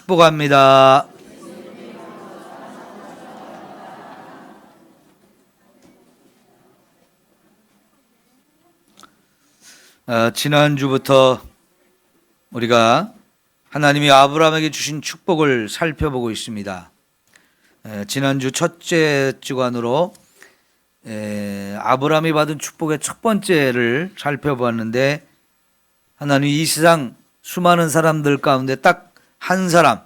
축복합니다. 지난주부터 우리가 하나님이 아브라함에게 주신 축복을 살펴보고 있습니다. 지난주 첫째 주간으로 아브라함이 받은 축복의 첫 번째를 살펴보았는데, 하나님이 이 세상 수많은 사람들 가운데 딱 한 사람,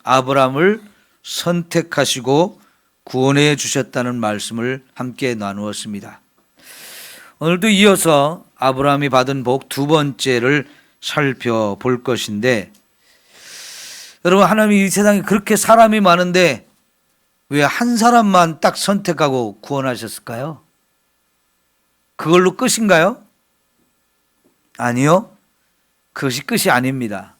아브라함을 선택하시고 구원해 주셨다는 말씀을 함께 나누었습니다. 오늘도 이어서 아브라함이 받은 복 두 번째를 살펴볼 것인데, 여러분, 하나님이 이 세상에 그렇게 사람이 많은데 왜 한 사람만 딱 선택하고 구원하셨을까요? 그걸로 끝인가요? 아니요. 그것이 끝이 아닙니다.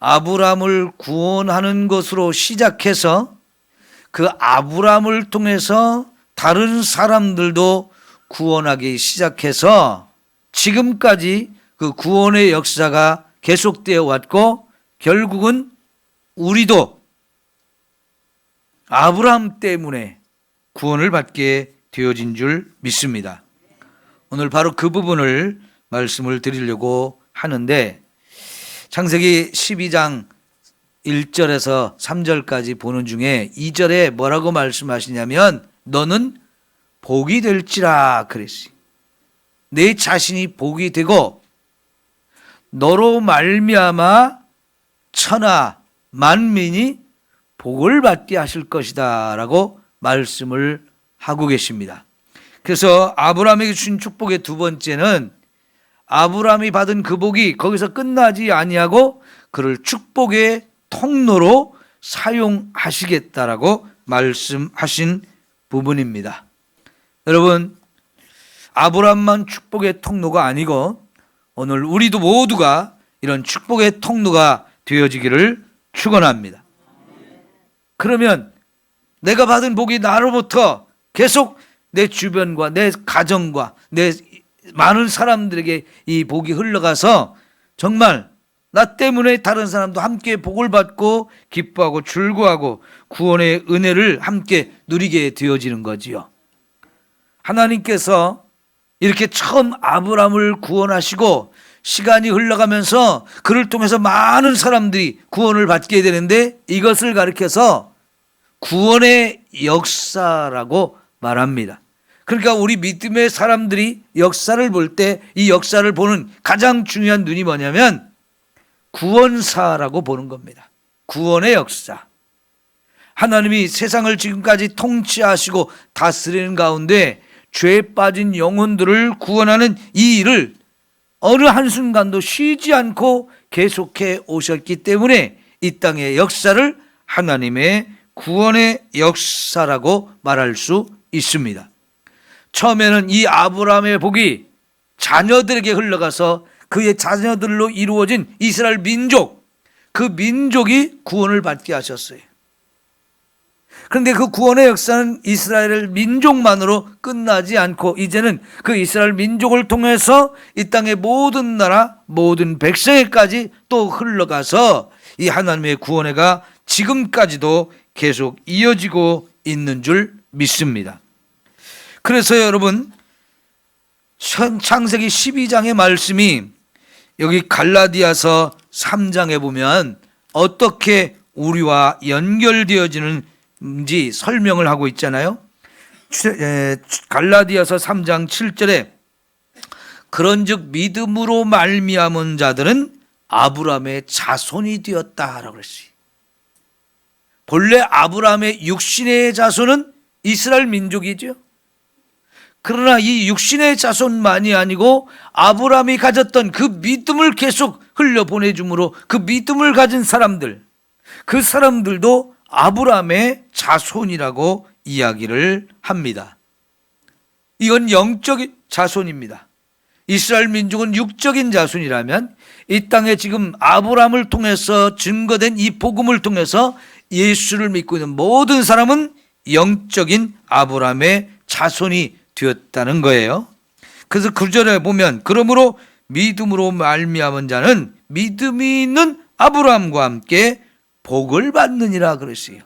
아브라함을 구원하는 것으로 시작해서 그 아브라함을 통해서 다른 사람들도 구원하기 시작해서 지금까지 그 구원의 역사가 계속되어 왔고, 결국은 우리도 아브라함 때문에 구원을 받게 되어진 줄 믿습니다. 오늘 바로 그 부분을 말씀을 드리려고 하는데, 창세기 12장 1절에서 3절까지 보는 중에 2절에 뭐라고 말씀하시냐면, 너는 복이 될지라 그랬어요. 내 자신이 복이 되고 너로 말미암아 천하 만민이 복을 받게 하실 것이다 라고 말씀을 하고 계십니다. 그래서 아브라함에게 주신 축복의 두 번째는 아브라함이 받은 그 복이 거기서 끝나지 아니하고 그를 축복의 통로로 사용하시겠다라고 말씀하신 부분입니다. 여러분, 아브라함만 축복의 통로가 아니고 오늘 우리도 모두가 이런 축복의 통로가 되어지기를 축원합니다. 그러면 내가 받은 복이 나로부터 계속 내 주변과 내 가정과 내 많은 사람들에게 이 복이 흘러가서 정말 나 때문에 다른 사람도 함께 복을 받고 기뻐하고 즐거워하고 구원의 은혜를 함께 누리게 되어지는 거지요. 하나님께서 이렇게 처음 아브라함을 구원하시고 시간이 흘러가면서 그를 통해서 많은 사람들이 구원을 받게 되는데, 이것을 가리켜서 구원의 역사라고 말합니다. 그러니까 우리 믿음의 사람들이 역사를 볼 때 이 역사를 보는 가장 중요한 눈이 뭐냐면 구원사라고 보는 겁니다. 구원의 역사. 하나님이 세상을 지금까지 통치하시고 다스리는 가운데 죄에 빠진 영혼들을 구원하는 이 일을 어느 한순간도 쉬지 않고 계속해 오셨기 때문에 이 땅의 역사를 하나님의 구원의 역사라고 말할 수 있습니다. 처음에는 이 아브라함의 복이 자녀들에게 흘러가서 그의 자녀들로 이루어진 이스라엘 민족, 그 민족이 구원을 받게 하셨어요. 그런데 그 구원의 역사는 이스라엘 민족만으로 끝나지 않고 이제는 그 이스라엘 민족을 통해서 이 땅의 모든 나라, 모든 백성에까지 또 흘러가서 이 하나님의 구원회가 지금까지도 계속 이어지고 있는 줄 믿습니다. 그래서 여러분, 창세기 12장의 말씀이 여기 갈라디아서 3장에 보면 어떻게 우리와 연결되어지는지 설명을 하고 있잖아요. 갈라디아서 3장 7절에 그런즉 믿음으로 말미암은 자들은 아브라함의 자손이 되었다라고 그랬어요. 본래 아브라함의 육신의 자손은 이스라엘 민족이죠. 그러나 이 육신의 자손만이 아니고 아브라함이 가졌던 그 믿음을 계속 흘려보내줌으로 그 믿음을 가진 사람들, 그 사람들도 아브라함의 자손이라고 이야기를 합니다. 이건 영적인 자손입니다. 이스라엘 민족은 육적인 자손이라면 이 땅에 지금 아브라함을 통해서 증거된 이 복음을 통해서 예수를 믿고 있는 모든 사람은 영적인 아브라함의 자손이 되었다는 거예요. 그래서 9절에 보면 그러므로 믿음으로 말미암은 자는 믿음이 있는 아브라함과 함께 복을 받느니라 그랬어요.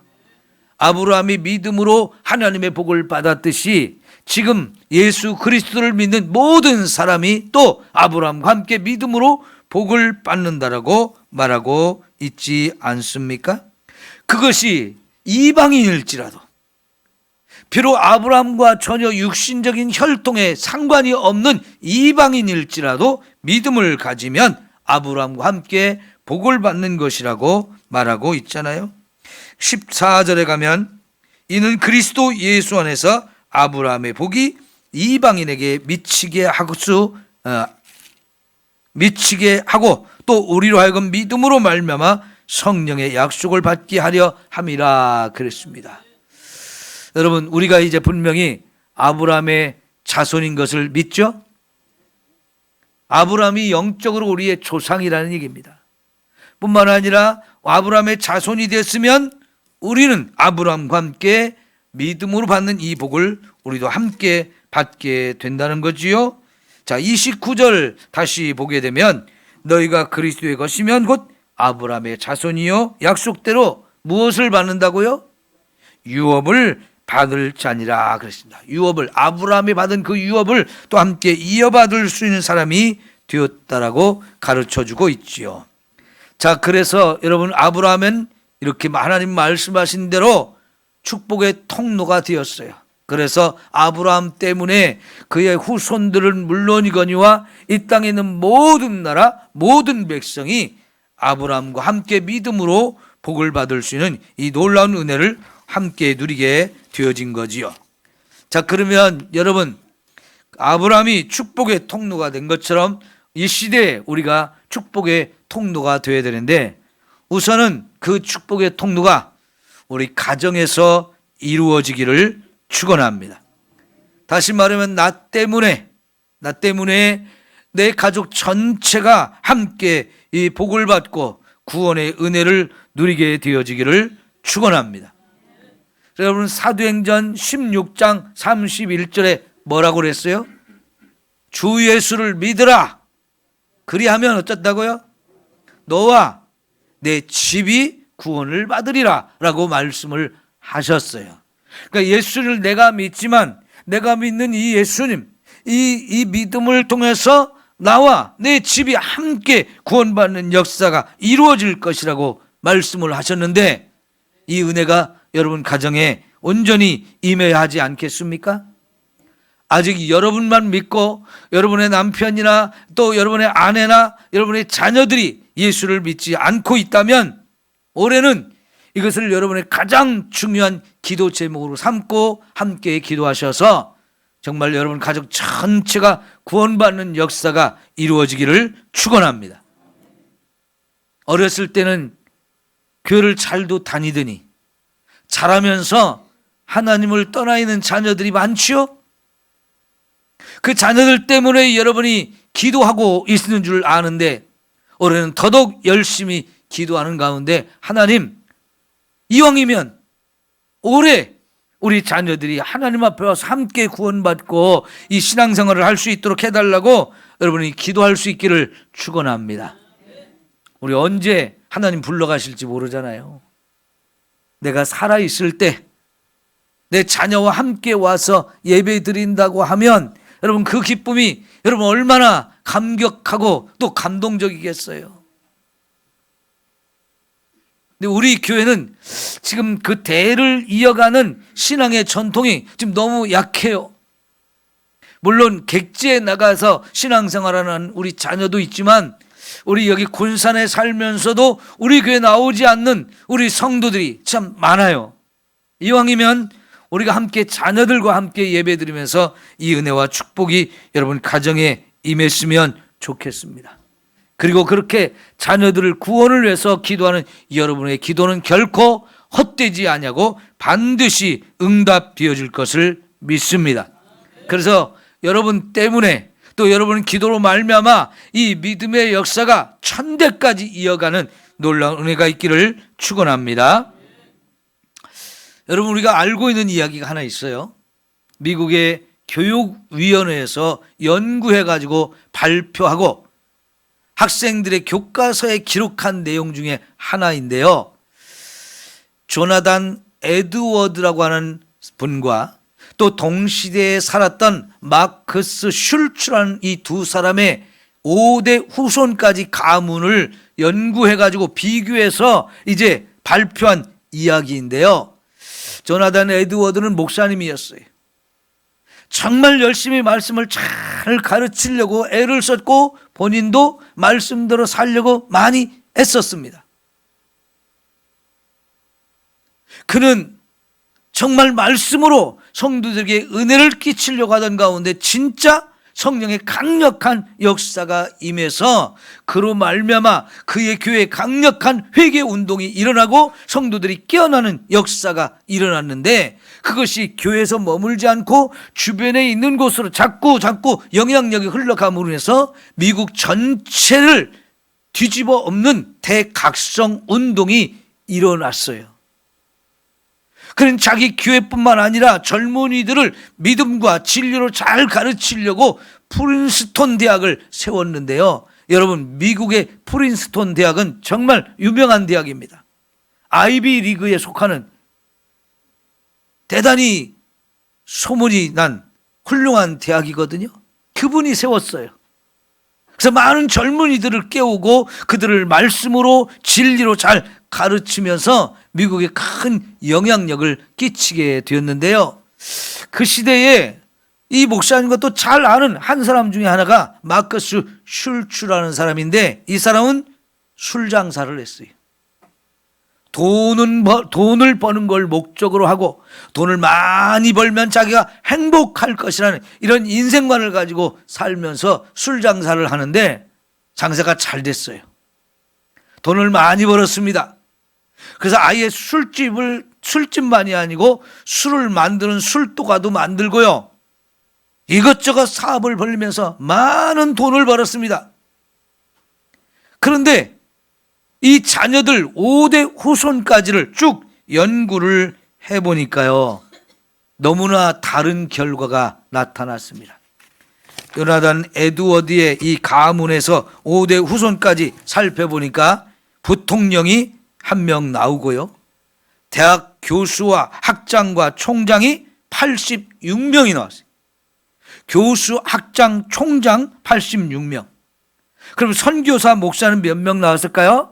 아브라함이 믿음으로 하나님의 복을 받았듯이 지금 예수 그리스도를 믿는 모든 사람이 또 아브라함과 함께 믿음으로 복을 받는다라고 말하고 있지 않습니까? 그것이 이방인일지라도, 비록 아브라함과 전혀 육신적인 혈통에 상관이 없는 이방인일지라도 믿음을 가지면 아브라함과 함께 복을 받는 것이라고 말하고 있잖아요. 14절에 가면 이는 그리스도 예수 안에서 아브라함의 복이 이방인에게 미치게 하고 또 우리로 하여금 믿음으로 말미암아 성령의 약속을 받게 하려 함이라 그랬습니다. 여러분, 우리가 이제 분명히 아브라함의 자손인 것을 믿죠? 아브라함이 영적으로 우리의 조상이라는 얘기입니다. 뿐만 아니라 아브라함의 자손이 됐으면 우리는 아브라함과 함께 믿음으로 받는 이 복을 우리도 함께 받게 된다는 거지요. 자, 29절 다시 보게 되면 너희가 그리스도의 것이면 곧 아브라함의 자손이요 약속대로 무엇을 받는다고요? 유업을 받을 자니라 그랬습니다. 유업을, 아브라함이 받은 그 유업을 또 함께 이어받을 수 있는 사람이 되었다라고 가르쳐주고 있지요. 자, 그래서 여러분, 아브라함은 이렇게 하나님 말씀하신 대로 축복의 통로가 되었어요. 그래서 아브라함 때문에 그의 후손들은 물론이거니와 이 땅에 있는 모든 나라, 모든 백성이 아브라함과 함께 믿음으로 복을 받을 수 있는 이 놀라운 은혜를 함께 누리게 되어진 거지요. 자, 그러면 여러분, 아브라함이 축복의 통로가 된 것처럼 이 시대에 우리가 축복의 통로가 되어야 되는데, 우선은 그 축복의 통로가 우리 가정에서 이루어지기를 축원합니다. 다시 말하면 나 때문에 내 가족 전체가 함께 이 복을 받고 구원의 은혜를 누리게 되어지기를 축원합니다. 여러분, 사도행전 16장 31절에 뭐라고 그랬어요? 주 예수를 믿으라. 그리하면 어떻다고요? 너와 내 집이 구원을 받으리라 라고 말씀을 하셨어요. 그러니까 예수를 내가 믿지만 내가 믿는 이 예수님, 이 믿음을 통해서 나와 내 집이 함께 구원받는 역사가 이루어질 것이라고 말씀을 하셨는데, 이 은혜가 여러분 가정에 온전히 임해야 하지 않겠습니까? 아직 여러분만 믿고 여러분의 남편이나 또 여러분의 아내나 여러분의 자녀들이 예수를 믿지 않고 있다면 올해는 이것을 여러분의 가장 중요한 기도 제목으로 삼고 함께 기도하셔서 정말 여러분 가족 전체가 구원받는 역사가 이루어지기를 축원합니다. 어렸을 때는 교회를 잘도 다니더니 자라면서 하나님을 떠나 있는 자녀들이 많지요. 그 자녀들 때문에 여러분이 기도하고 있는 줄 아는데 올해는 더더욱 열심히 기도하는 가운데 하나님, 이왕이면 올해 우리 자녀들이 하나님 앞에 와서 함께 구원받고 이 신앙생활을 할 수 있도록 해달라고 여러분이 기도할 수 있기를 축원합니다. 우리 언제 하나님 불러가실지 모르잖아요. 내가 살아있을 때 내 자녀와 함께 와서 예배 드린다고 하면 여러분 그 기쁨이 여러분 얼마나 감격하고 또 감동적이겠어요. 근데 우리 교회는 지금 그 대를 이어가는 신앙의 전통이 지금 너무 약해요. 물론 객지에 나가서 신앙생활하는 우리 자녀도 있지만 우리 여기 군산에 살면서도 우리 교회 나오지 않는 우리 성도들이 참 많아요. 이왕이면 우리가 함께 자녀들과 함께 예배드리면서 이 은혜와 축복이 여러분 가정에 임했으면 좋겠습니다. 그리고 그렇게 자녀들을 구원을 위해서 기도하는 여러분의 기도는 결코 헛되지 아니하고 반드시 응답되어질 것을 믿습니다. 그래서 여러분 때문에 또 여러분 기도로 말미암아 이 믿음의 역사가 천대까지 이어가는 놀라운 은혜가 있기를 축원합니다. 여러분, 우리가 알고 있는 이야기가 하나 있어요. 미국의 교육위원회에서 연구해가지고 발표하고 학생들의 교과서에 기록한 내용 중에 하나인데요. 조나단 에드워드라고 하는 분과 또 동시대에 살았던 마크스 슐츠라는 이 두 사람의 5대 후손까지 가문을 연구해가지고 비교해서 이제 발표한 이야기인데요. 조나단 에드워드는 목사님이었어요. 정말 열심히 말씀을 잘 가르치려고 애를 썼고 본인도 말씀대로 살려고 많이 애썼습니다. 그는 정말 말씀으로 성도들에게 은혜를 끼치려고 하던 가운데 진짜 성령의 강력한 역사가 임해서 그로 말미암아 그의 교회에 강력한 회개 운동이 일어나고 성도들이 깨어나는 역사가 일어났는데, 그것이 교회에서 머물지 않고 주변에 있는 곳으로 자꾸 영향력이 흘러감으로 인해서 미국 전체를 뒤집어 엎는 대각성 운동이 일어났어요. 그는 자기 교회뿐만 아니라 젊은이들을 믿음과 진리로 잘 가르치려고 프린스톤 대학을 세웠는데요. 여러분, 미국의 프린스톤 대학은 정말 유명한 대학입니다. 아이비 리그에 속하는 대단히 소문이 난 훌륭한 대학이거든요. 그분이 세웠어요. 그래서 많은 젊은이들을 깨우고 그들을 말씀으로 진리로 잘 가르치면서 미국에 큰 영향력을 끼치게 되었는데요. 그 시대에 이 목사님과 또 잘 아는 한 사람 중에 하나가 마크스 슐츠라는 사람인데, 이 사람은 술 장사를 했어요. 돈을 버는 걸 목적으로 하고 돈을 많이 벌면 자기가 행복할 것이라는 이런 인생관을 가지고 살면서 술 장사를 하는데 장사가 잘 됐어요. 돈을 많이 벌었습니다. 그래서 아예 술집만이 아니고 술을 만드는 술도가도 만들고요. 이것저것 사업을 벌리면서 많은 돈을 벌었습니다. 그런데 이 자녀들 5대 후손까지를 쭉 연구를 해보니까요, 너무나 다른 결과가 나타났습니다. 조나단 에드워드의 이 가문에서 5대 후손까지 살펴보니까 부통령이 한 명 나오고요, 대학 교수와 학장과 총장이 86명이 나왔어요. 교수, 학장, 총장 86명. 그럼 선교사, 목사는 몇 명 나왔을까요?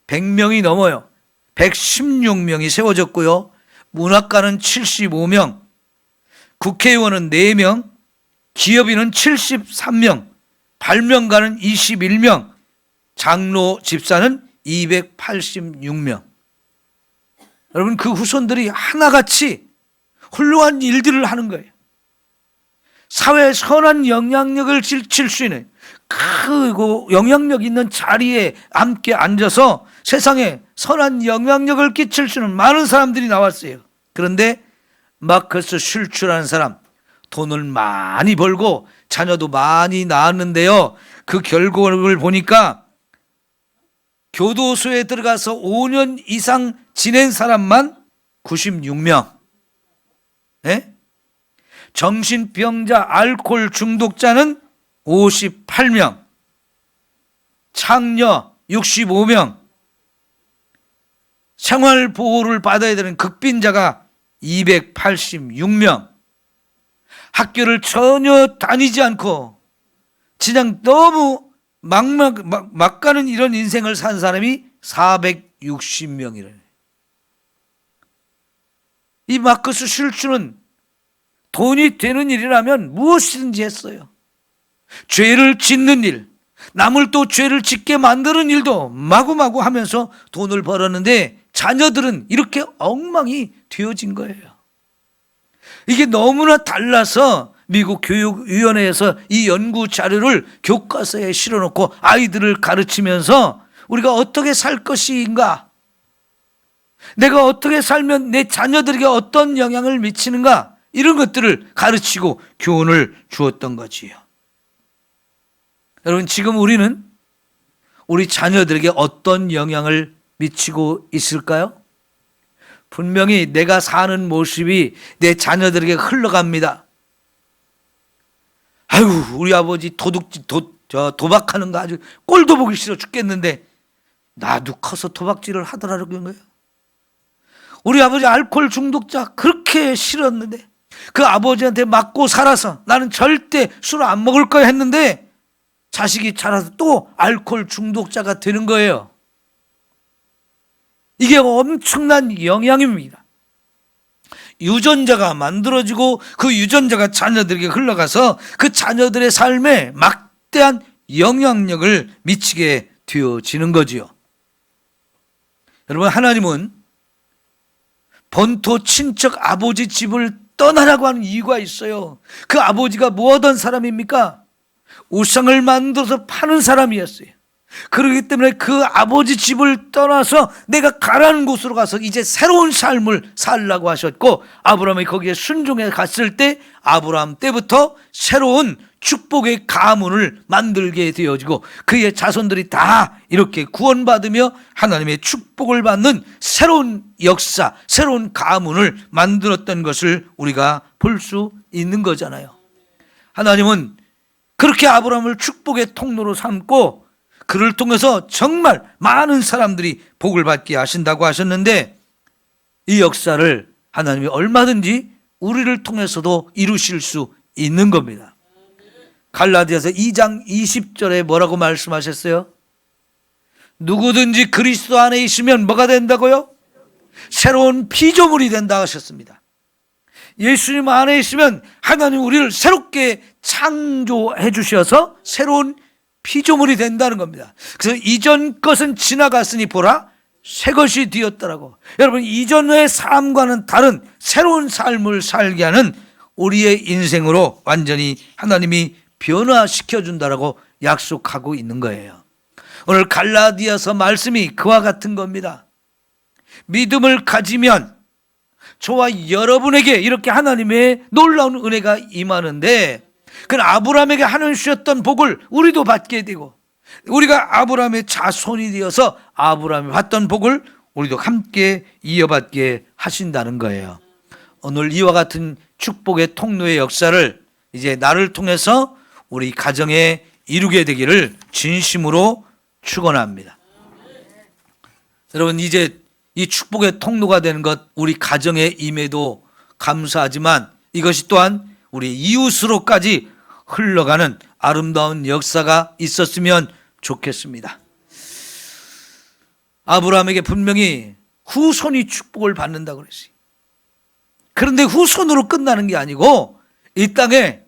100명이 넘어요. 116명이 세워졌고요. 문학가는 75명, 국회의원은 4명, 기업인은 73명, 발명가는 21명, 장로, 집사는 286명. 여러분, 그 후손들이 하나같이 훌륭한 일들을 하는 거예요. 사회에 선한 영향력을 칠 수 있는, 크고 영향력 있는 자리에 함께 앉아서 세상에 선한 영향력을 끼칠 수 있는 많은 사람들이 나왔어요. 그런데 마크스 슐츠라는 사람, 돈을 많이 벌고 자녀도 많이 낳았는데요, 그 결과를 보니까 교도소에 들어가서 5년 이상 지낸 사람만 96명, 네? 정신병자, 알코올 중독자는 58명, 창녀 65명, 생활보호를 받아야 되는 극빈자가 286명, 학교를 전혀 다니지 않고 그냥 너무 막 가는 이런 인생을 산 사람이 460명이래. 이 마크스 슐츠는 돈이 되는 일이라면 무엇이든지 했어요. 죄를 짓는 일, 남을 또 죄를 짓게 만드는 일도 마구마구 하면서 돈을 벌었는데 자녀들은 이렇게 엉망이 되어진 거예요. 이게 너무나 달라서 미국 교육위원회에서 이 연구 자료를 교과서에 실어놓고 아이들을 가르치면서 우리가 어떻게 살 것인가, 내가 어떻게 살면 내 자녀들에게 어떤 영향을 미치는가, 이런 것들을 가르치고 교훈을 주었던 거지요. 여러분, 지금 우리는 우리 자녀들에게 어떤 영향을 미치고 있을까요? 분명히 내가 사는 모습이 내 자녀들에게 흘러갑니다. 아유, 우리 아버지 저 도박하는 거 아주 꼴도 보기 싫어 죽겠는데 나도 커서 도박질을 하더라는 거예요. 우리 아버지 알코올 중독자 그렇게 싫었는데 그 아버지한테 맞고 살아서 나는 절대 술 안 먹을 거야 했는데 자식이 자라서 또 알코올 중독자가 되는 거예요. 이게 엄청난 영향입니다. 유전자가 만들어지고 그 유전자가 자녀들에게 흘러가서 그 자녀들의 삶에 막대한 영향력을 미치게 되어지는 거지요. 여러분, 하나님은 본토 친척 아버지 집을 떠나라고 하는 이유가 있어요. 그 아버지가 뭐 하던 사람입니까? 우상을 만들어서 파는 사람이었어요. 그렇기 때문에 그 아버지 집을 떠나서 내가 가라는 곳으로 가서 이제 새로운 삶을 살라고 하셨고, 아브라함이 거기에 순종해 갔을 때 아브라함 때부터 새로운 축복의 가문을 만들게 되어지고 그의 자손들이 다 이렇게 구원받으며 하나님의 축복을 받는 새로운 역사, 새로운 가문을 만들었던 것을 우리가 볼 수 있는 거잖아요. 하나님은 그렇게 아브라함을 축복의 통로로 삼고 그를 통해서 정말 많은 사람들이 복을 받게 하신다고 하셨는데, 이 역사를 하나님이 얼마든지 우리를 통해서도 이루실 수 있는 겁니다. 갈라디아서 2장 20절에 뭐라고 말씀하셨어요? 누구든지 그리스도 안에 있으면 뭐가 된다고요? 새로운 피조물이 된다 하셨습니다. 예수님 안에 있으면 하나님 우리를 새롭게 창조해 주셔서 새로운 피조물이 된다는 겁니다. 그래서 이전 것은 지나갔으니 보라 새 것이 되었더라고. 여러분, 이전의 삶과는 다른 새로운 삶을 살게 하는 우리의 인생으로 완전히 하나님이 변화시켜 준다라고 약속하고 있는 거예요. 오늘 갈라디아서 말씀이 그와 같은 겁니다. 믿음을 가지면 저와 여러분에게 이렇게 하나님의 놀라운 은혜가 임하는데, 그 아브라함에게 하나님 주셨던 복을 우리도 받게 되고 우리가 아브라함의 자손이 되어서 아브라함이 받던 복을 우리도 함께 이어받게 하신다는 거예요. 오늘 이와 같은 축복의 통로의 역사를 이제 나를 통해서 우리 가정에 이루게 되기를 진심으로 축원합니다. 여러분, 이제 이 축복의 통로가 되는 것 우리 가정에 임해도 감사하지만 이것이 또한 우리 이웃으로까지 흘러가는 아름다운 역사가 있었으면 좋겠습니다. 아브라함에게 분명히 후손이 축복을 받는다고 그랬어요. 그런데 후손으로 끝나는 게 아니고 이 땅에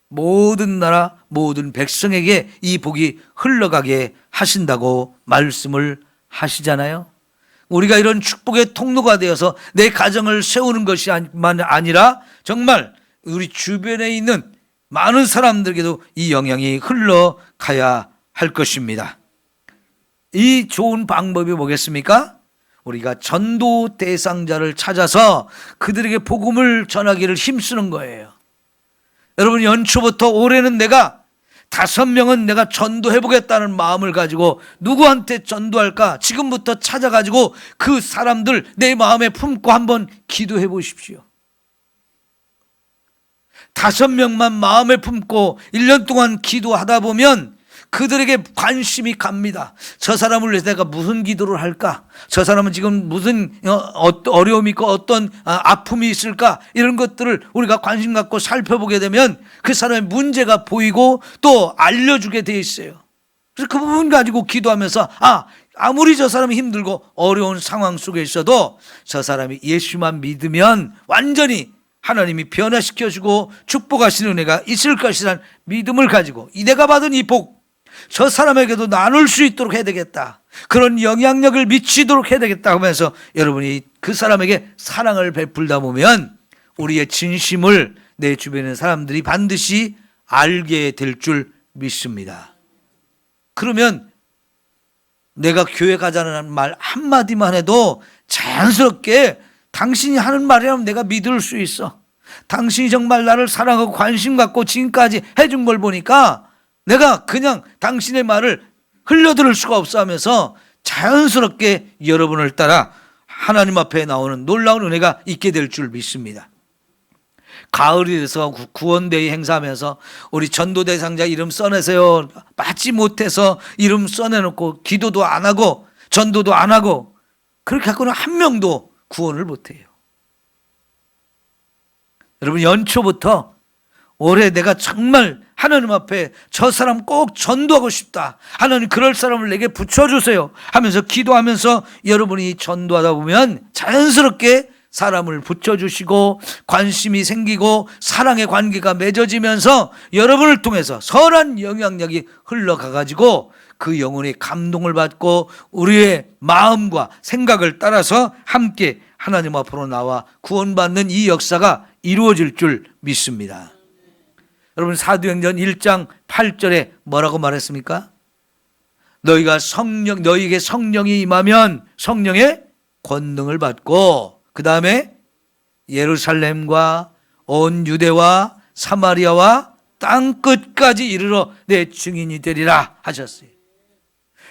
모든 나라 모든 백성에게 이 복이 흘러가게 하신다고 말씀을 하시잖아요. 우리가 이런 축복의 통로가 되어서 내 가정을 세우는 것이 아니라 정말 우리 주변에 있는 많은 사람들에게도 이 영향이 흘러가야 할 것입니다. 이 좋은 방법이 뭐겠습니까? 우리가 전도 대상자를 찾아서 그들에게 복음을 전하기를 힘쓰는 거예요. 여러분, 연초부터 올해는 내가 5명은 내가 전도해 보겠다는 마음을 가지고 누구한테 전도할까? 지금부터 찾아가지고 그 사람들 내 마음에 품고 한번 기도해 보십시오. 5명만 마음에 품고 1년 동안 기도하다 보면 그들에게 관심이 갑니다. 저 사람을 위해서 내가 무슨 기도를 할까? 저 사람은 지금 무슨 어려움이 있고 어떤 아픔이 있을까? 이런 것들을 우리가 관심 갖고 살펴보게 되면 그 사람의 문제가 보이고 또 알려주게 돼 있어요. 그래서 그 부분 가지고 기도하면서 아무리 저 사람이 힘들고 어려운 상황 속에 있어도 저 사람이 예수만 믿으면 완전히 하나님이 변화시켜주고 축복하시는 은혜가 있을 것이라는 믿음을 가지고 내가 받은 이 복 저 사람에게도 나눌 수 있도록 해야 되겠다, 그런 영향력을 미치도록 해야 되겠다 하면서 여러분이 그 사람에게 사랑을 베풀다 보면 우리의 진심을 내 주변에 있는 사람들이 반드시 알게 될 줄 믿습니다. 그러면 내가 교회 가자는 말 한마디만 해도 자연스럽게 당신이 하는 말이라면 내가 믿을 수 있어. 당신이 정말 나를 사랑하고 관심 갖고 지금까지 해준 걸 보니까 내가 그냥 당신의 말을 흘려들을 수가 없어 하면서 자연스럽게 여러분을 따라 하나님 앞에 나오는 놀라운 은혜가 있게 될 줄 믿습니다. 가을이 돼서 구원데이 행사하면서 우리 전도대상자 이름 써내세요. 받지 못해서 이름 써내놓고 기도도 안 하고 전도도 안 하고 그렇게 갖고는 한 명도 구원을 못해요. 여러분, 연초부터 올해 내가 정말 하나님 앞에 저 사람 꼭 전도하고 싶다, 하나님 그럴 사람을 내게 붙여주세요 하면서 기도하면서 여러분이 전도하다 보면 자연스럽게 사람을 붙여주시고 관심이 생기고 사랑의 관계가 맺어지면서 여러분을 통해서 선한 영향력이 흘러가가지고 그 영혼이 감동을 받고 우리의 마음과 생각을 따라서 함께 하나님 앞으로 나와 구원받는 이 역사가 이루어질 줄 믿습니다. 여러분, 사도행전 1장 8절에 뭐라고 말했습니까? 너희에게 성령이 임하면 성령의 권능을 받고 그 다음에 예루살렘과 온 유대와 사마리아와 땅끝까지 이르러 내 증인이 되리라 하셨어요.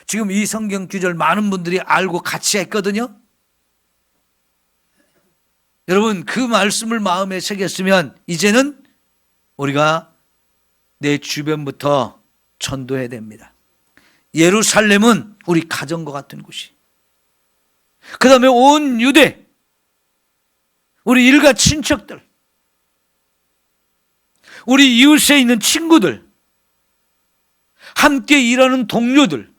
지금 이 성경 구절 많은 분들이 알고 같이 했거든요. 여러분, 그 말씀을 마음에 새겼으면 이제는 우리가 내 주변부터 전도해야 됩니다. 예루살렘은 우리 가정과 같은 곳이, 그 다음에 온 유대, 우리 일가 친척들, 우리 이웃에 있는 친구들, 함께 일하는 동료들,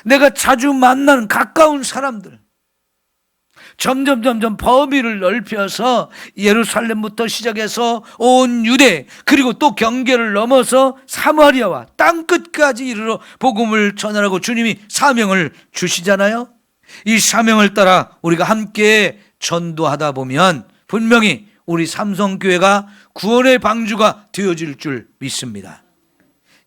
내가 자주 만나는 가까운 사람들, 점점 범위를 넓혀서 예루살렘부터 시작해서 온 유대, 그리고 또 경계를 넘어서 사마리아와 땅끝까지 이르러 복음을 전하라고 주님이 사명을 주시잖아요. 이 사명을 따라 우리가 함께 전도하다 보면 분명히 우리 삼성교회가 구원의 방주가 되어질 줄 믿습니다.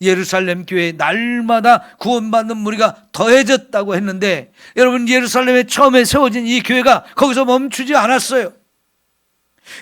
예루살렘 교회에 날마다 구원받는 무리가 더해졌다고 했는데, 여러분, 예루살렘에 처음에 세워진 이 교회가 거기서 멈추지 않았어요.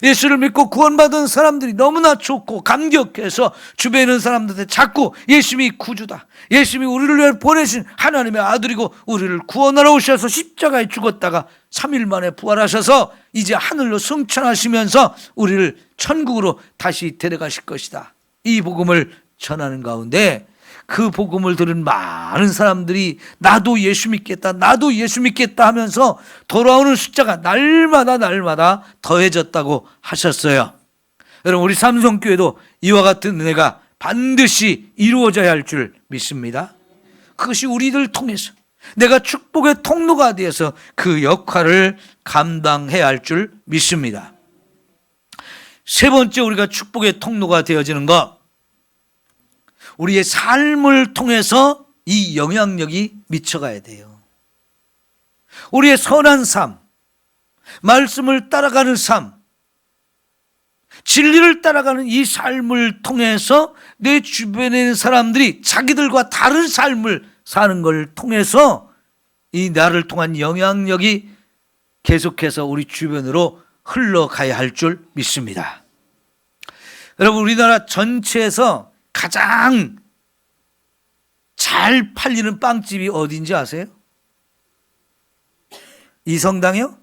예수를 믿고 구원받은 사람들이 너무나 좋고 감격해서 주변에 있는 사람들한테 자꾸 예수님이 구주다, 예수님이 우리를 위해 보내신 하나님의 아들이고 우리를 구원하러 오셔서 십자가에 죽었다가 3일 만에 부활하셔서 이제 하늘로 승천하시면서 우리를 천국으로 다시 데려가실 것이다, 이 복음을 전하는 가운데 그 복음을 들은 많은 사람들이 나도 예수 믿겠다, 나도 예수 믿겠다 하면서 돌아오는 숫자가 날마다 더해졌다고 하셨어요. 여러분, 우리 삼성교회도 이와 같은 은혜가 반드시 이루어져야 할 줄 믿습니다. 그것이 우리들 통해서 내가 축복의 통로가 되어서 그 역할을 감당해야 할 줄 믿습니다. 세 번째, 우리가 축복의 통로가 되어지는 것, 우리의 삶을 통해서 이 영향력이 미쳐가야 돼요. 우리의 선한 삶, 말씀을 따라가는 삶, 진리를 따라가는 이 삶을 통해서 내 주변에 있는 사람들이 자기들과 다른 삶을 사는 걸 통해서 이 나를 통한 영향력이 계속해서 우리 주변으로 흘러가야 할 줄 믿습니다. 여러분, 우리나라 전체에서 가장 잘 팔리는 빵집이 어딘지 아세요? 이성당이요?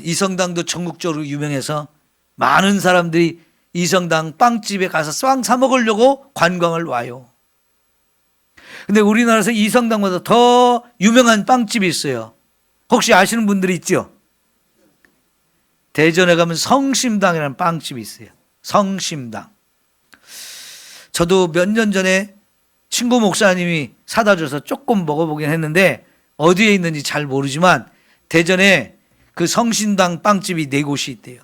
이성당도 전국적으로 유명해서 많은 사람들이 이성당 빵집에 가서 빵 사 먹으려고 관광을 와요. 근데 우리나라에서 이성당보다 더 유명한 빵집이 있어요. 혹시 아시는 분들이 있죠? 대전에 가면 성심당이라는 빵집이 있어요. 성심당. 저도 몇 년 전에 친구 목사님이 사다 줘서 조금 먹어보긴 했는데 어디에 있는지 잘 모르지만 대전에 그 성심당 빵집이 4곳이 있대요.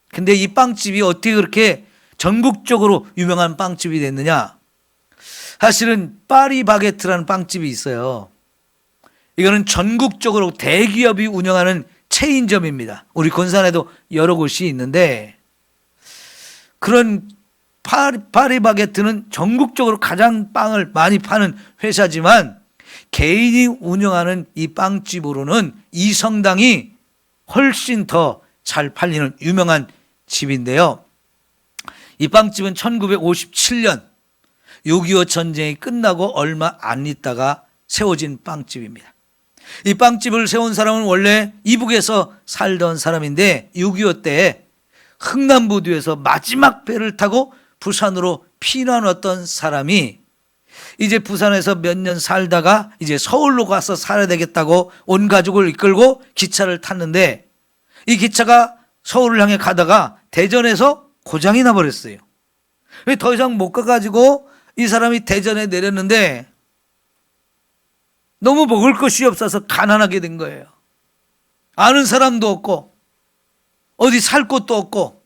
근데 이 빵집이 어떻게 그렇게 전국적으로 유명한 빵집이 됐느냐? 사실은 파리바게트라는 빵집이 있어요. 이거는 전국적으로 대기업이 운영하는 체인점입니다. 우리 군산에도 여러 곳이 있는데, 그런 파리바게트는 전국적으로 가장 빵을 많이 파는 회사지만 개인이 운영하는 이 빵집으로는 이성당이 훨씬 더 잘 팔리는 유명한 집인데요. 이 빵집은 1957년 6.25 전쟁이 끝나고 얼마 안 있다가 세워진 빵집입니다. 이 빵집을 세운 사람은 원래 이북에서 살던 사람인데 6.25 때 흥남부두에서 마지막 배를 타고 부산으로 피난 왔던 사람이 이제 부산에서 몇 년 살다가 이제 서울로 가서 살아야 되겠다고 온 가족을 이끌고 기차를 탔는데 이 기차가 서울을 향해 가다가 대전에서 고장이 나버렸어요. 더 이상 못 가가지고 이 사람이 대전에 내렸는데 너무 먹을 것이 없어서 가난하게 된 거예요. 아는 사람도 없고 어디 살 곳도 없고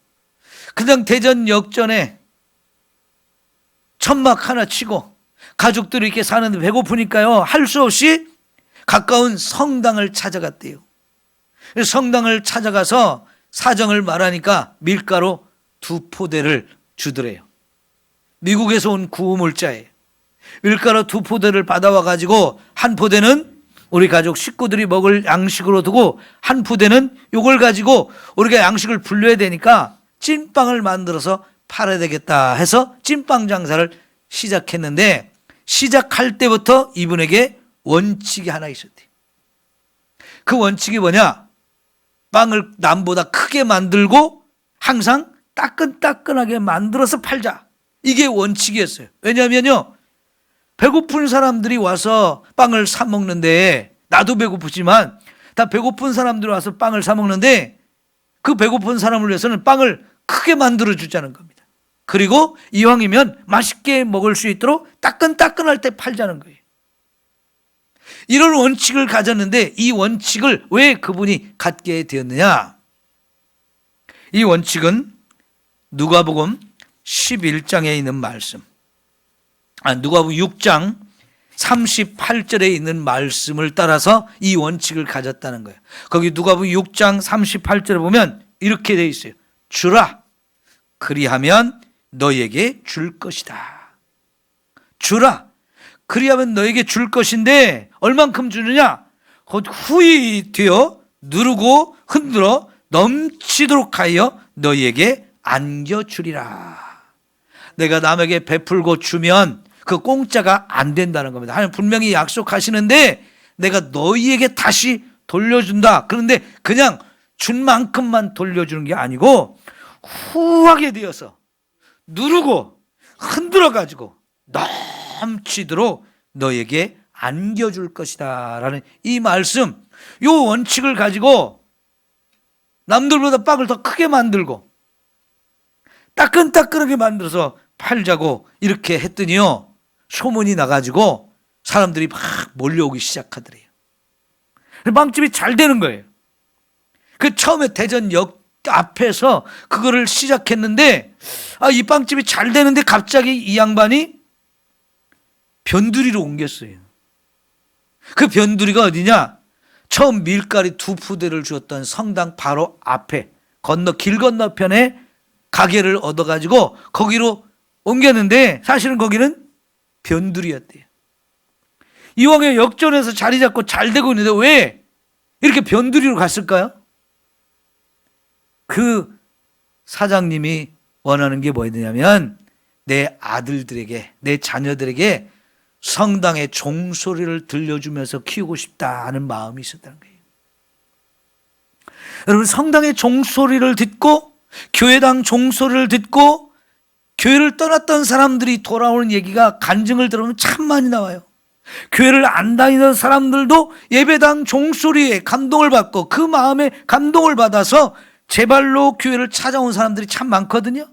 그냥 대전 역전에 천막 하나 치고 가족들이 이렇게 사는데 배고프니까요 할 수 없이 가까운 성당을 찾아갔대요. 성당을 찾아가서 사정을 말하니까 밀가루 2포대를 주더래요. 미국에서 온 구호물자예요. 밀가루 2포대를 받아와 가지고 한 포대는 우리 가족 식구들이 먹을 양식으로 두고 한 포대는 이걸 가지고 우리가 양식을 불려야 되니까 찐빵을 만들어서 팔아야 되겠다 해서 찐빵 장사를 시작했는데 시작할 때부터 이분에게 원칙이 하나 있었대요. 그 원칙이 뭐냐? 빵을 남보다 크게 만들고 항상 따끈따끈하게 만들어서 팔자. 이게 원칙이었어요. 왜냐하면요 배고픈 사람들이 와서 빵을 사 먹는데 나도 배고프지만 다 배고픈 사람들이 와서 빵을 사 먹는데 그 배고픈 사람을 위해서는 빵을 크게 만들어 주자는 겁니다. 그리고 이왕이면 맛있게 먹을 수 있도록 따끈따끈할 때 팔자는 거예요. 이런 원칙을 가졌는데 이 원칙을 왜 그분이 갖게 되었느냐? 이 원칙은 누가복음 11장에 있는 말씀, 누가복음 6장 38절에 있는 말씀을 따라서 이 원칙을 가졌다는 거예요. 거기 누가복음 6장 38절에 보면 이렇게 돼 있어요. 주라, 그리하면 너에게 줄 것이다. 주라, 그리하면 너에게 줄 것인데 얼만큼 주느냐? 곧 후히 되어 누르고 흔들어 넘치도록 하여 너희에게 안겨주리라. 내가 남에게 베풀고 주면 그 공짜가 안 된다는 겁니다. 하나님 분명히 약속하시는데 내가 너희에게 다시 돌려준다. 그런데 그냥 준 만큼만 돌려주는 게 아니고 후하게 되어서 누르고 흔들어 가지고 넘치도록 너에게 안겨줄 것이다 라는 이 말씀, 이 원칙을 가지고 남들보다 빵을 더 크게 만들고 따끈따끈하게 만들어서 팔자고 이렇게 했더니요 소문이 나가지고 사람들이 막 몰려오기 시작하더래요. 빵집이 잘 되는 거예요. 그 처음에 대전역 앞에서 그거를 시작했는데 이 빵집이 잘 되는데 갑자기 이 양반이 변두리로 옮겼어요. 그 변두리가 어디냐? 처음 밀가루 2포대를 주었던 성당 바로 앞에 길 건너편에 가게를 얻어가지고 거기로 옮겼는데 사실은 거기는 변두리였대요. 이왕에 역전해서 자리 잡고 잘 되고 있는데 왜 이렇게 변두리로 갔을까요? 그 사장님이 원하는 게 뭐였냐면 내 아들들에게, 내 자녀들에게 성당의 종소리를 들려주면서 키우고 싶다 하는 마음이 있었다는 거예요. 여러분, 성당의 종소리를 듣고 교회당 종소리를 듣고 교회를 떠났던 사람들이 돌아오는 얘기가 간증을 들으면 참 많이 나와요. 교회를 안 다니던 사람들도 예배당 종소리에 감동을 받고 그 마음에 감동을 받아서 제발로 교회를 찾아온 사람들이 참 많거든요.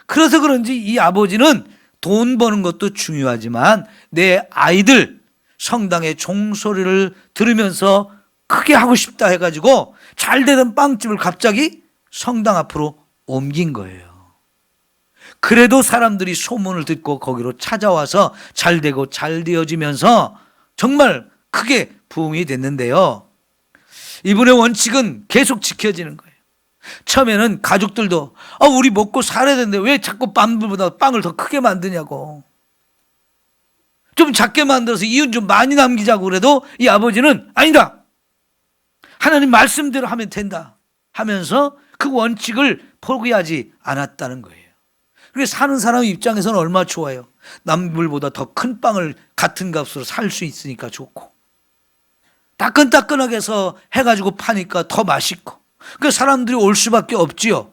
그래서 그런지 이 아버지는 돈 버는 것도 중요하지만 내 아이들 성당의 종소리를 들으면서 크게 하고 싶다 해가지고 잘 되던 빵집을 갑자기 성당 앞으로 옮긴 거예요. 그래도 사람들이 소문을 듣고 거기로 찾아와서 잘 되고 잘 되어지면서 정말 크게 부흥이 됐는데요. 이분의 원칙은 계속 지켜지는 거예요. 처음에는 가족들도 우리 먹고 살아야 되는데 왜 자꾸 남들보다 빵을 더 크게 만드냐고, 좀 작게 만들어서 이윤 좀 많이 남기자고 그래도 이 아버지는 아니다, 하나님 말씀대로 하면 된다 하면서 그 원칙을 포기하지 않았다는 거예요. 그래서 사는 사람 입장에서는 얼마나 좋아요. 남들보다 더 큰 빵을 같은 값으로 살 수 있으니까 좋고 따끈따끈하게 해서 해가지고 파니까 더 맛있고 그 사람들이 올 수밖에 없지요.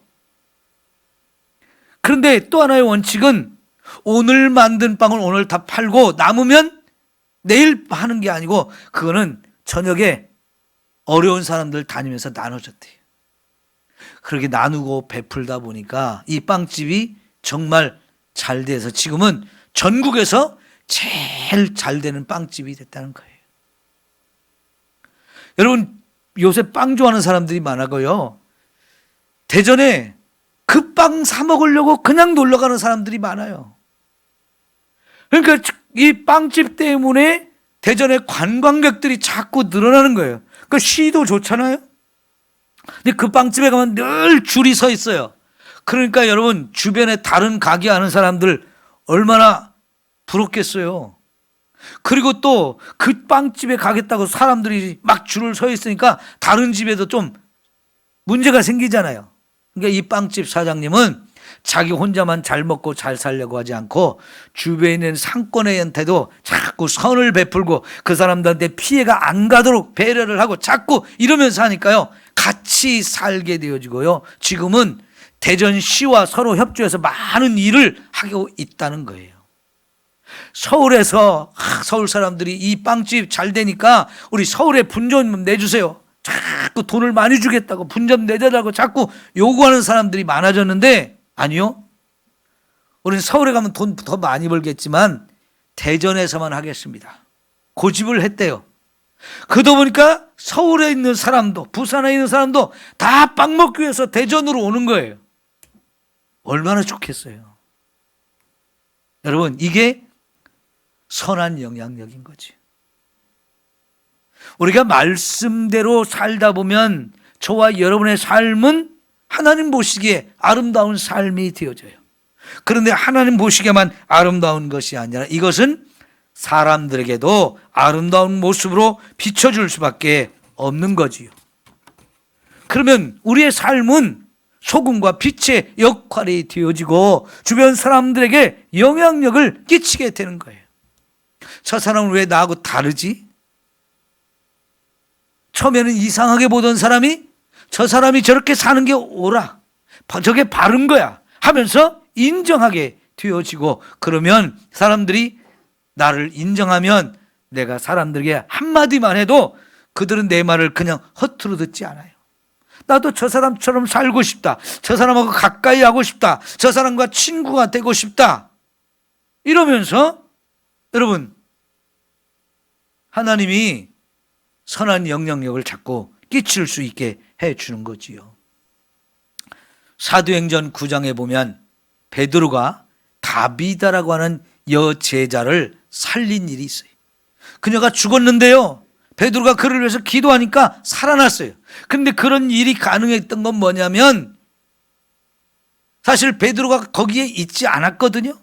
그런데 또 하나의 원칙은 오늘 만든 빵을 오늘 다 팔고 남으면 내일 하는 게 아니고 그거는 저녁에 어려운 사람들 다니면서 나눠줬대요. 그렇게 나누고 베풀다 보니까 이 빵집이 정말 잘 돼서 지금은 전국에서 제일 잘 되는 빵집이 됐다는 거예요. 여러분, 요새 빵 좋아하는 사람들이 많아고요. 대전에 그 빵 사 먹으려고 그냥 놀러 가는 사람들이 많아요. 그러니까 이 빵집 때문에 대전에 관광객들이 자꾸 늘어나는 거예요. 그 시도 좋잖아요. 근데 그 빵집에 가면 늘 줄이 서 있어요. 그러니까 여러분 주변에 다른 가게 하는 사람들 얼마나 부럽겠어요. 그리고 또 그 빵집에 가겠다고 사람들이 막 줄을 서 있으니까 다른 집에도 좀 문제가 생기잖아요. 그러니까 이 빵집 사장님은 자기 혼자만 잘 먹고 잘 살려고 하지 않고 주변에 있는 상권회한테도 자꾸 선을 베풀고 그 사람들한테 피해가 안 가도록 배려를 하고 자꾸 이러면서 하니까요 같이 살게 되어지고요. 지금은 대전시와 서로 협조해서 많은 일을 하고 있다는 거예요. 서울에서 서울 사람들이 이 빵집 잘 되니까 우리 서울에 분점 좀 내주세요. 자꾸 돈을 많이 주겠다고 분점 내달라고 자꾸 요구하는 사람들이 많아졌는데 아니요. 우리는 서울에 가면 돈 더 많이 벌겠지만 대전에서만 하겠습니다. 고집을 했대요. 그러다 보니까 서울에 있는 사람도 부산에 있는 사람도 다 빵 먹기 위해서 대전으로 오는 거예요. 얼마나 좋겠어요. 여러분 이게 선한 영향력인 거지. 우리가 말씀대로 살다 보면 저와 여러분의 삶은 하나님 보시기에 아름다운 삶이 되어져요. 그런데 하나님 보시기에만 아름다운 것이 아니라 이것은 사람들에게도 아름다운 모습으로 비춰줄 수밖에 없는 거지요. 그러면 우리의 삶은 소금과 빛의 역할이 되어지고 주변 사람들에게 영향력을 끼치게 되는 거예요. 저 사람은 왜 나하고 다르지? 처음에는 이상하게 보던 사람이 저 사람이 저렇게 사는 게 옳아, 저게 바른 거야 하면서 인정하게 되어지고 그러면 사람들이 나를 인정하면 내가 사람들에게 한마디만 해도 그들은 내 말을 그냥 허투루 듣지 않아요. 나도 저 사람처럼 살고 싶다. 저 사람하고 가까이 하고 싶다. 저 사람과 친구가 되고 싶다. 이러면서 여러분 하나님이 선한 영향력을 자꾸 끼칠 수 있게 해주는 거지요. 사도행전 9장에 보면 베드로가 다비다라고 하는 여제자를 살린 일이 있어요. 그녀가 죽었는데요 베드로가 그를 위해서 기도하니까 살아났어요. 그런데 그런 일이 가능했던 건 뭐냐면 사실 베드로가 거기에 있지 않았거든요.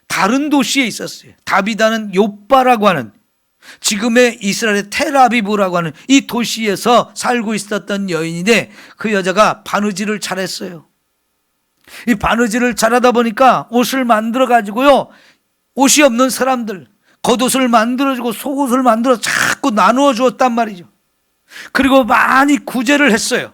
다른 도시에 있었어요. 다비다는 요빠라고 하는 지금의 이스라엘의 텔아비브라고 하는 이 도시에서 살고 있었던 여인인데 그 여자가 바느질을 잘했어요. 이 바느질을 잘하다 보니까 옷을 만들어 가지고요 옷이 없는 사람들 겉옷을 만들어주고 속옷을 만들어 자꾸 나누어 주었단 말이죠. 그리고 많이 구제를 했어요.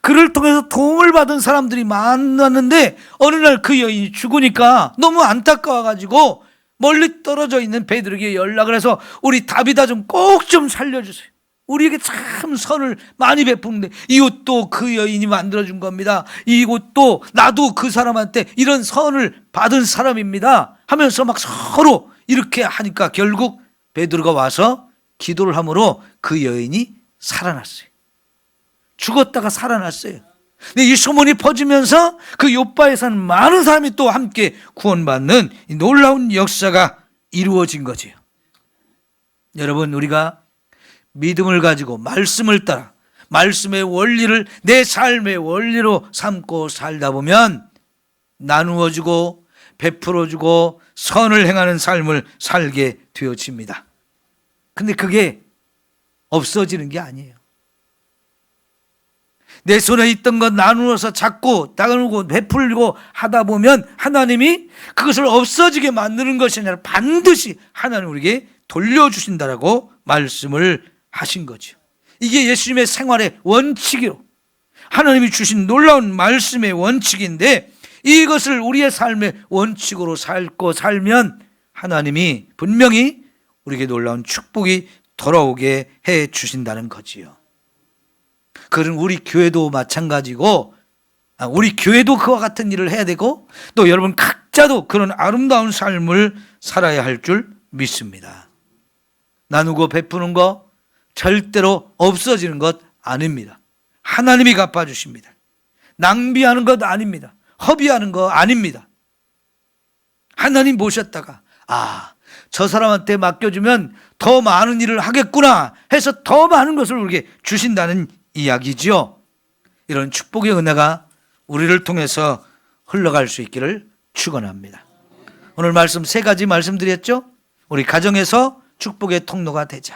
그를 통해서 도움을 받은 사람들이 많았는데 어느 날 그 여인이 죽으니까 너무 안타까워 가지고 멀리 떨어져 있는 베드로에게 연락을 해서 우리 다비다 좀 꼭 좀 살려주세요. 우리에게 참 선을 많이 베푸는데 이 옷도 그 여인이 만들어준 겁니다. 이 옷도 나도 그 사람한테 이런 선을 받은 사람입니다 하면서 막 서로 이렇게 하니까 결국 베드로가 와서 기도를 함으로 그 여인이 살아났어요. 죽었다가 살아났어요. 근데 이 소문이 퍼지면서 그 요빠에 사는 많은 사람이 또 함께 구원받는 이 놀라운 역사가 이루어진 거지요. 여러분 우리가 믿음을 가지고 말씀을 따라 말씀의 원리를 내 삶의 원리로 삼고 살다 보면 나누어주고 베풀어주고 선을 행하는 삶을 살게 되어집니다. 근데 그게 없어지는 게 아니에요. 내 손에 있던 것 나누어서 자꾸 나누고 베풀고 하다 보면 하나님이 그것을 없어지게 만드는 것이 아니라 반드시 하나님 우리에게 돌려주신다라고 말씀을 하신 거죠. 이게 예수님의 생활의 원칙이요, 하나님이 주신 놀라운 말씀의 원칙인데, 이것을 우리의 삶의 원칙으로 살면 하나님이 분명히 우리에게 놀라운 축복이 돌아오게 해 주신다는 거지요. 그런 우리 교회도 마찬가지고, 우리 교회도 그와 같은 일을 해야 되고, 또 여러분 각자도 그런 아름다운 삶을 살아야 할 줄 믿습니다. 나누고 베푸는 거 절대로 없어지는 것 아닙니다. 하나님이 갚아주십니다. 낭비하는 것 아닙니다. 허비하는 거 아닙니다. 하나님 모셨다가 저 사람한테 맡겨주면 더 많은 일을 하겠구나 해서 더 많은 것을 우리에게 주신다는 이야기지요. 이런 축복의 은혜가 우리를 통해서 흘러갈 수 있기를 축원합니다. 오늘 말씀 3가지 말씀드렸죠. 우리 가정에서 축복의 통로가 되자,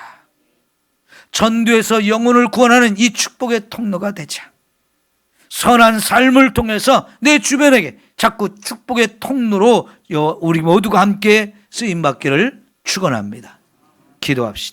전도에서 영혼을 구원하는 이 축복의 통로가 되자, 선한 삶을 통해서 내 주변에게 자꾸 축복의 통로로 우리 모두가 함께 쓰임받기를 축원합니다. 기도합시다.